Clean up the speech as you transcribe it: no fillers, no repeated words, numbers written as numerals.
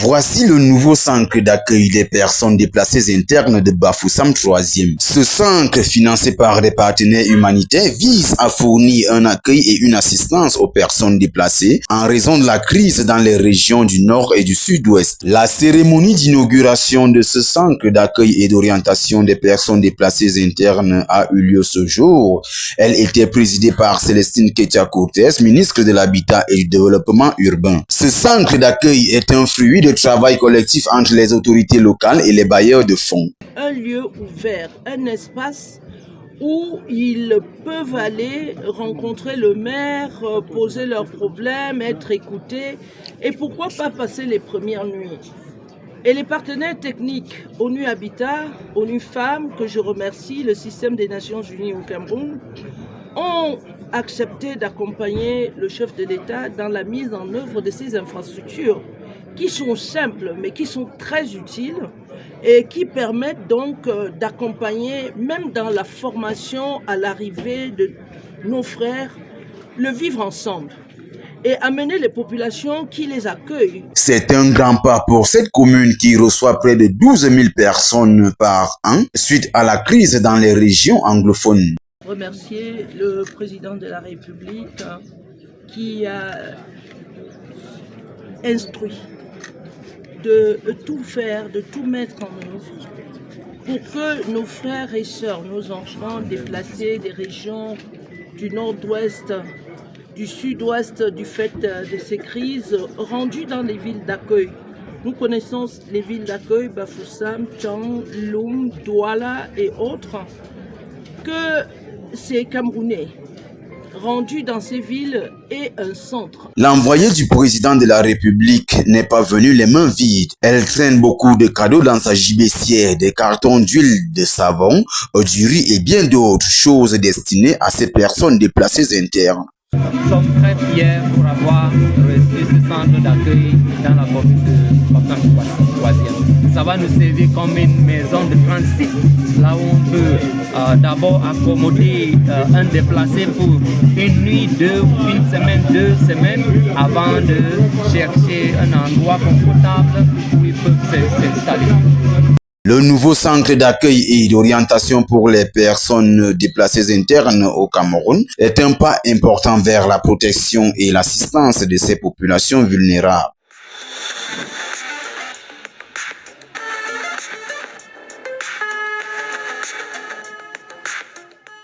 Voici le nouveau centre d'accueil des personnes déplacées internes de Bafoussam 3e. Ce centre, financé par des partenaires humanitaires, vise à fournir un accueil et une assistance aux personnes déplacées en raison de la crise dans les régions du nord et du sud-ouest. La cérémonie d'inauguration de ce centre d'accueil et d'orientation des personnes déplacées internes a eu lieu ce jour. Elle était présidée par Célestine Ketia-Cortez, ministre de l'Habitat et du Développement urbain. Ce centre d'accueil est un fruit de travail collectif entre les autorités locales et les bailleurs de fonds. Un lieu ouvert, un espace où ils peuvent aller rencontrer le maire, poser leurs problèmes, être écoutés et pourquoi pas passer les premières nuits. Et les partenaires techniques, ONU Habitat, ONU Femmes, que je remercie, le système des Nations Unies au Cameroun, ont accepté d'accompagner le chef de l'État dans la mise en œuvre de ces infrastructures qui sont simples mais qui sont très utiles et qui permettent donc d'accompagner, même dans la formation à l'arrivée de nos frères, le vivre ensemble et amener les populations qui les accueillent. C'est un grand pas pour cette commune qui reçoit près de 12 000 personnes par an suite à la crise dans les régions anglophones. Remercier le président de la République qui a instruit de tout faire, de tout mettre en œuvre pour que nos frères et sœurs, nos enfants déplacés des régions du nord-ouest, du sud-ouest du fait de ces crises, rendus dans les villes d'accueil. Nous connaissons les villes d'accueil, Bafoussam, Tchang, Loum, Douala et autres, que ces Camerounais rendus dans ces villes est un centre. L'envoyé du président de la République n'est pas venu les mains vides. Elle traîne beaucoup de cadeaux dans sa gibecière, des cartons d'huile, de savon, du riz et bien d'autres choses destinées à ces personnes déplacées internes. Nous sommes très fiers pour avoir reçu ce centre d'accueil dans la commune de Bafoussam 3e. Ça va nous servir comme une maison de transit, là où on peut d'abord accommoder un déplacé pour une nuit, une semaine, 2 semaines, avant de chercher un endroit confortable où ils peuvent s'installer. Le nouveau centre d'accueil et d'orientation pour les personnes déplacées internes au Cameroun est un pas important vers la protection et l'assistance de ces populations vulnérables.